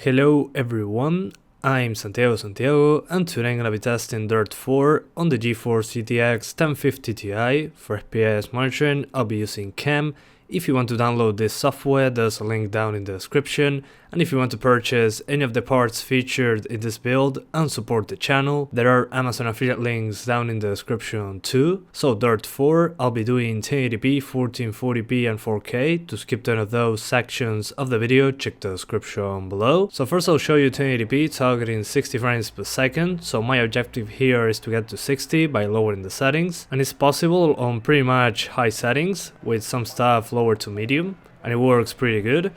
Hello everyone, I'm Santiago, and today I'm gonna be testing DiRT 4 on the GeForce GTX 1050 Ti. For FPS monitoring, I'll be using CAM. If you want to download this software, there's a link down in the description. And if you want to purchase any of the parts featured in this build and support the channel, there are Amazon affiliate links down in the description too. So DiRT 4, I'll be doing 1080p, 1440p and 4K. To skip any of those sections of the video, check the description below. So first I'll show you 1080p targeting 60 frames per second. So my objective here is to get to 60 by lowering the settings. And it's possible on pretty much high settings with some stuff lower to medium, and it works pretty good.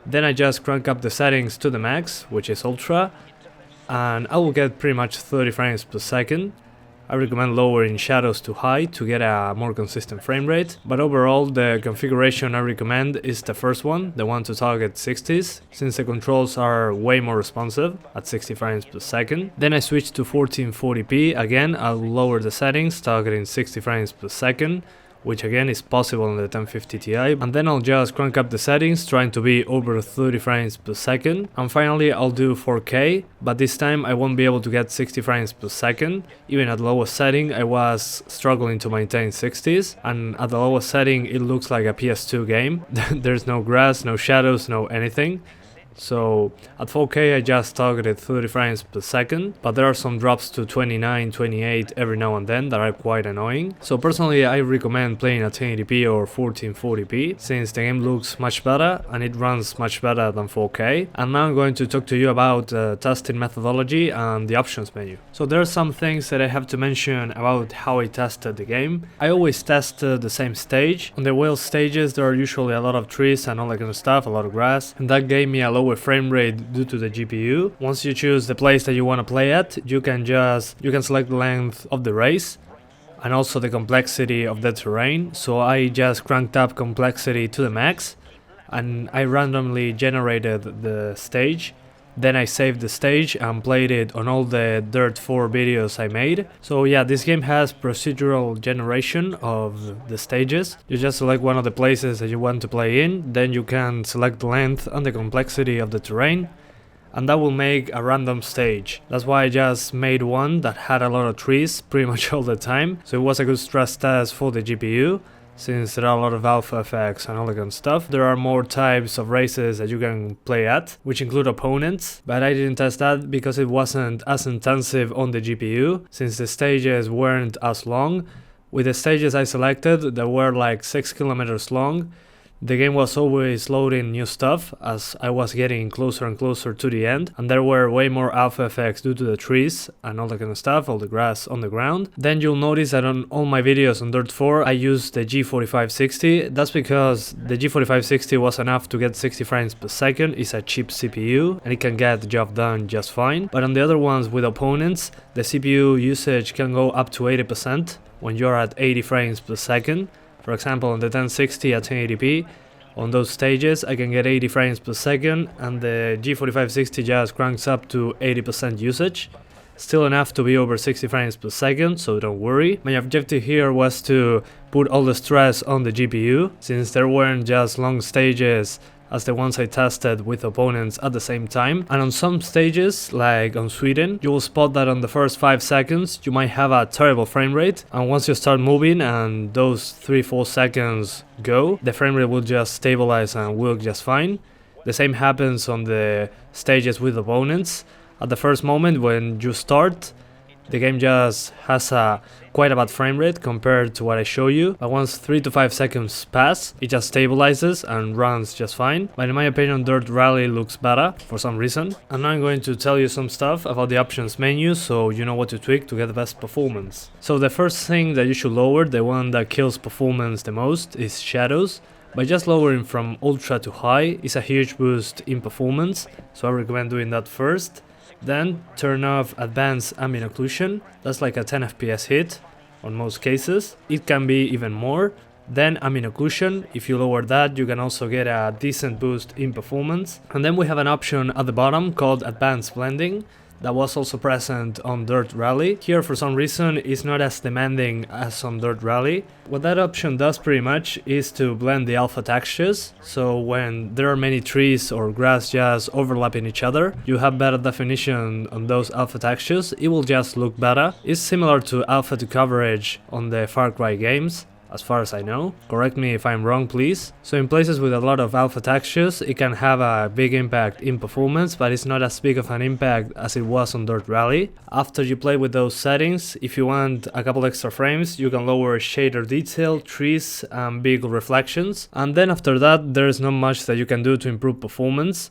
Then I just crank up the settings to the max, which is ultra, and I will get pretty much 30 frames per second. I recommend lowering shadows to high to get a more consistent frame rate, but overall the configuration I recommend is the first one, the one to target 60s, since the controls are way more responsive at 60 frames per second. Then I switch to 1440p, again I'll lower the settings targeting 60 frames per second, which again is possible on the 1050 Ti, and then I'll just crank up the settings trying to be over 30 frames per second, and finally I'll do 4K, but this time I won't be able to get 60 frames per second. Even at the lowest setting I was struggling to maintain 60s, and at the lowest setting it looks like a PS2 game. There's no grass, no shadows, no anything. So at 4K I just targeted 30 frames per second, but there are some drops to 29, 28 every now and then that are quite annoying. So personally I recommend playing at 1080p or 1440p, since the game looks much better and it runs much better than 4K. And now I'm going to talk to you about testing methodology and the options menu. So there are some things that I have to mention about how I tested the game. I always test the same stage. On the whale stages there are usually a lot of trees and all that kind of stuff, a lot of grass, and that gave me a lower frame rate due to the GPU. Once you choose the place that you want to play at, you can select the length of the race and also the complexity of the terrain. So I just cranked up complexity to the max and I randomly generated the stage. Then I saved the stage and played it on all the DiRT 4 videos I made. So yeah, this game has procedural generation of the stages. You just select one of the places that you want to play in, then you can select the length and the complexity of the terrain, and that will make a random stage. That's why I just made one that had a lot of trees pretty much all the time. So it was a good stress test for the GPU. Since there are a lot of alpha effects and all that kind of stuff. There are more types of races that you can play at, which include opponents, but I didn't test that because it wasn't as intensive on the GPU, since the stages weren't as long. With the stages I selected, they were like 6 kilometers long. The game was always loading new stuff as I was getting closer and closer to the end, and there were way more alpha effects due to the trees and all that kind of stuff, all the grass on the ground. Then you'll notice that on all my videos on DiRT 4 I used the G4560. That's because the G4560 was enough to get 60 frames per second. It's a cheap CPU and it can get the job done just fine. But on the other ones with opponents, the CPU usage can go up to 80% when you're at 80 frames per second. For example, on the 1060 at 1080p, on those stages I can get 80 frames per second, and the G4560 just cranks up to 80% usage. Still enough to be over 60 frames per second, so don't worry. My objective here was to put all the stress on the GPU, since there weren't just long stages as the ones I tested with opponents at the same time. And on some stages, like on Sweden, you will spot that on the first 5 seconds you might have a terrible frame rate, and once you start moving and those 3-4 seconds go, the frame rate will just stabilize and work just fine. The same happens on the stages with opponents. At the first moment when you start, the game just has quite a bad frame rate compared to what I show you, but once 3 to 5 seconds pass, it just stabilizes and runs just fine. But in my opinion, DiRT Rally looks better for some reason. And now I'm going to tell you some stuff about the options menu so you know what to tweak to get the best performance. So the first thing that you should lower, the one that kills performance the most, is shadows. By just lowering from ultra to high is a huge boost in performance, so I recommend doing that first. Then turn off advanced ambient occlusion. That's like a 10 FPS hit on most cases. It can be even more. Then ambient occlusion, if you lower that you can also get a decent boost in performance. And then we have an option at the bottom called advanced blending. that was also present on Dirt Rally. Here for some reason it's not as demanding as on Dirt Rally. What that option does pretty much is to blend the alpha textures, so when there are many trees or grass just overlapping each other, you have better definition on those alpha textures, it will just look better. It's similar to alpha to coverage on the Far Cry games, as far as I know. Correct me if I'm wrong, please. So in places with a lot of alpha textures, it can have a big impact in performance, but it's not as big of an impact as it was on Dirt Rally. After you play with those settings, if you want a couple extra frames, you can lower shader detail, trees, and vehicle reflections. And then after that, there's not much that you can do to improve performance.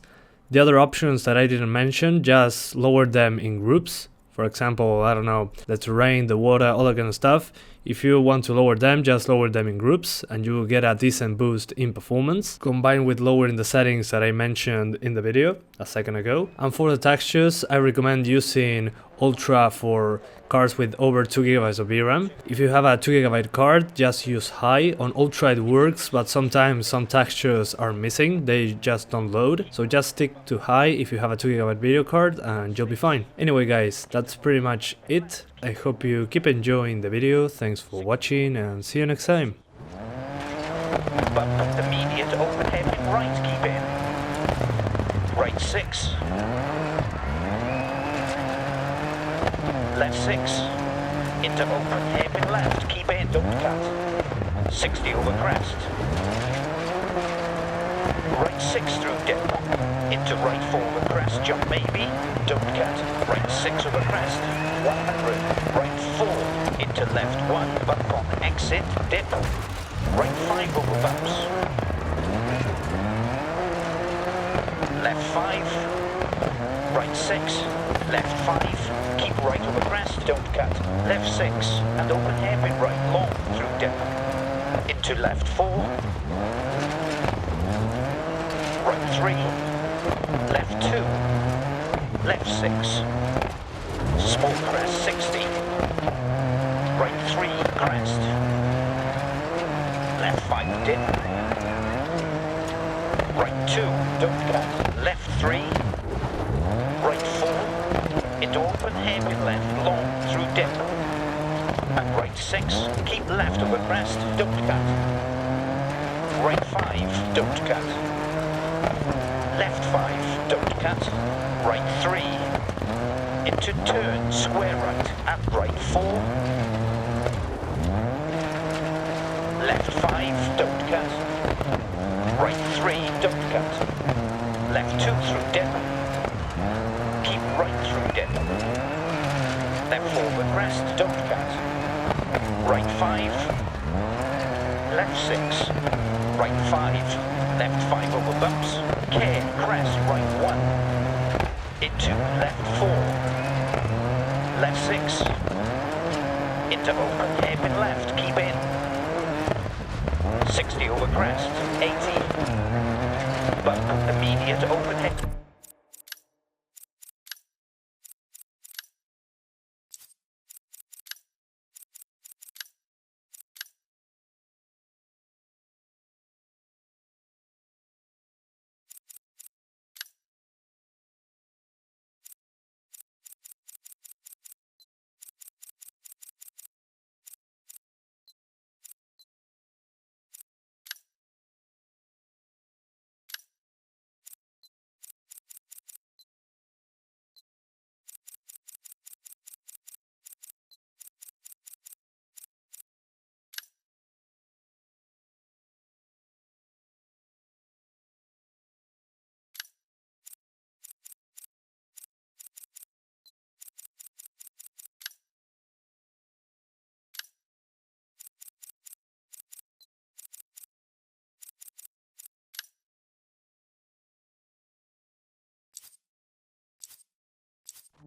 The other options that I didn't mention, just lower them in groups. For example, I don't know, the terrain, the water, all that kind of stuff. If you want to lower them, just lower them in groups and you will get a decent boost in performance, combined with lowering the settings that I mentioned in the video a second ago. And for the textures, I recommend using Ultra for cards with over 2GB of VRAM. If you have a 2GB card, just use high. On Ultra it works, but sometimes some textures are missing, they just don't load. So just stick to high if you have a 2GB video card and you'll be fine. Anyway guys, that's pretty much it. I hope you keep enjoying the video, thanks for watching and see you next time. But immediate overhead right, keep in. Right 6. Left 6. Into open hairpin left, keep in, don't cut. 60 over crest. Right 6 through dip. Into right 4 over crest, jump maybe, don't cut. Right 6 over crest, 100. Right 4 into left 1, bump on exit, dip. Right 5 over bumps. Left 5. Right 6. Left 5. Keep right over crest, don't cut. Left 6. And open hairpin right long through dip. Into left 4. Right 3. Left 2. Left 6. Small crest 60. Right 3 crest. Left 5 dip. Right 2, don't cut. Left 3. Right 4. Into open hairpin left long through dip. And right 6. Keep left over crest, don't cut. Right 5, don't cut. Left 5, don't cut. Right 3. Into turn, square right, and right 4. Left 5, don't cut. Right 3, don't cut. Left 2 through dip. Keep right through dip. Left 4 over crest, don't cut. Right 5. Left 6. Right 5. Left 5 over bumps. Care, crest, right 1. Into left 4. Left 6. Into open hairpin left, keep in. 60 over crest, 80. Bump, immediate open head.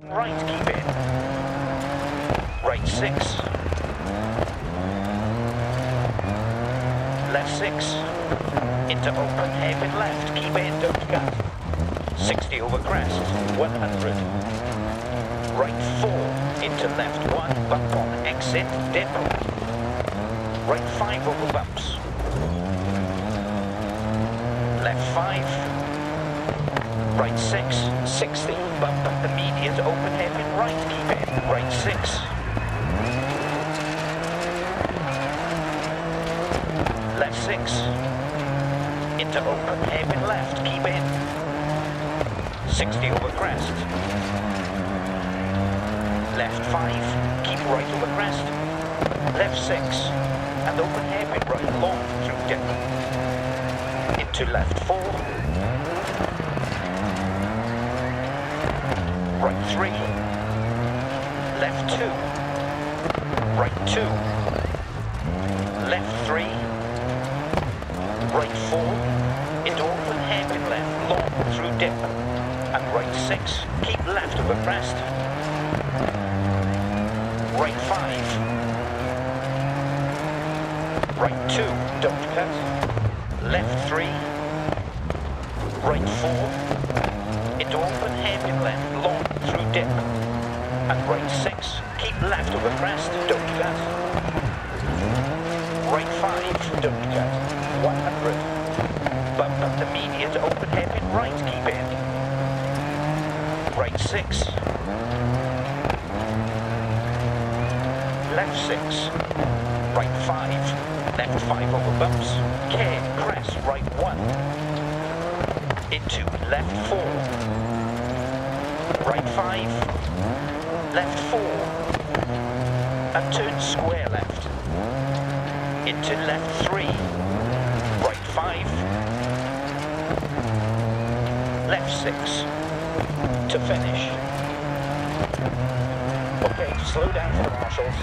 Right, keep in. Right 6. Left 6. Into open hairpin left, keep in, don't cut. 60 over crest, 100. Right 4. Into left 1, bump on exit, dip. Right 5 over bumps. Left 5. Right 6, 60, bump up immediate, open hairpin right, keep in. Right 6. Left 6. Into open hairpin left, keep in. 60 over crest. Left 5, keep right over crest. Left 6, and open hairpin right long through dip. Into left 4. Right 3. Left 2. Right 2. Left 3. Right 4. Into open hairpin left long through dip. And right 6, keep left over crest. Right 5. Right 2, don't cut. Left 3. Right 4. Into open hairpin left long through dip. And right 6, keep left over crest, don't cut. Right 5, don't cut. 100. Bump up the median to open hairpin right, keep in. Right 6. Left 6. Right 5. Left 5 over bumps. Care, crest, right 1. Into left 4. Right 5. Left 4. And turn square left. Into left 3. Right 5. Left 6. To finish. Okay, slow down for the marshals.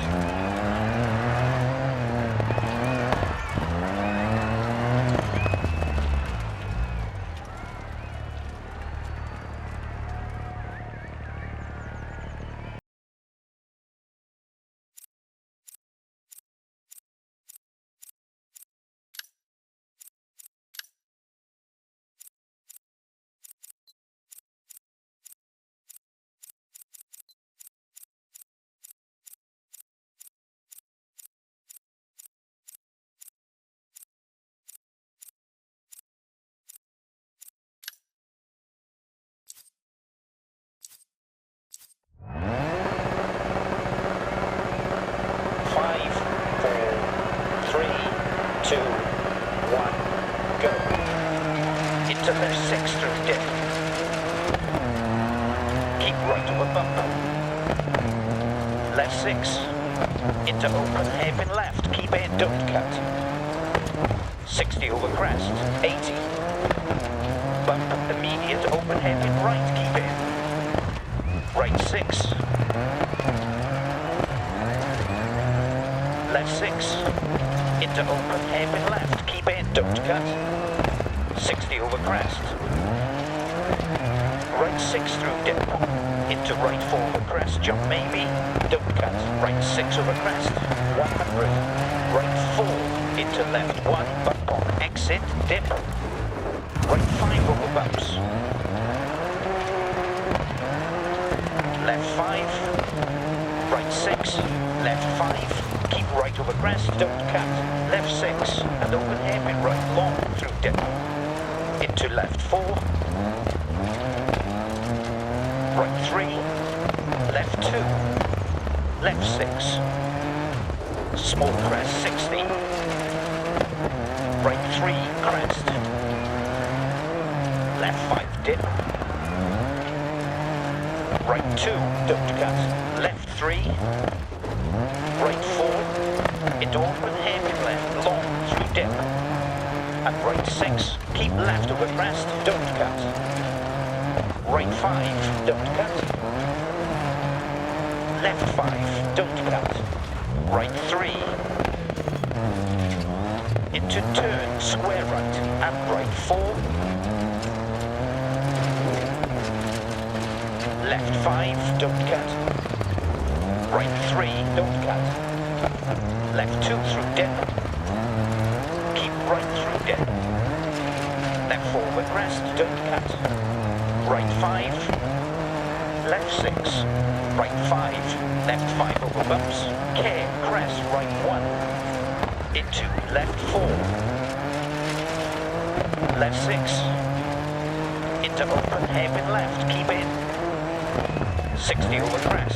To left 6 through dip. Keep right over bumper. Left 6. Into open hairpin left. Keep in, don't cut. 60 over crest. 80. Bump immediate open hairpin right. Keep in. Right 6. Left 6. Into open hairpin left. Keep in, don't cut. 60 over crest. Right 6 through dip. Into right 4 over crest, jump maybe. Don't cut. Right 6 over crest. 100. Right 4. Into left 1. Bump on exit. Dip. Right 5 over bumps. Left 5. Right 6. Left 5. Keep right over crest. Don't cut. Left 6. And open hairpin right long through dip. Into left 4. Right 3. Left 2. Left 6. Small crest 60. Right 3 crest. Left 5 dip. Right 2 don't cut. Left 3. Right 4. Into open hairpin left long through dip. And right 6, keep left over crest, don't cut. Right 5, don't cut. Left 5, don't cut. Right 3. Into turn, square right, and right 4. Left 5, don't cut. Right 3, don't cut. Left 2 through dip. Right through dip. Left 4 with rest, don't cut. Right 5. Left 6. Right 5. Left 5 over bumps. Care, crest, right 1. Into left 4. Left 6. Centre open, hairpin left, keep in. 60 over crest.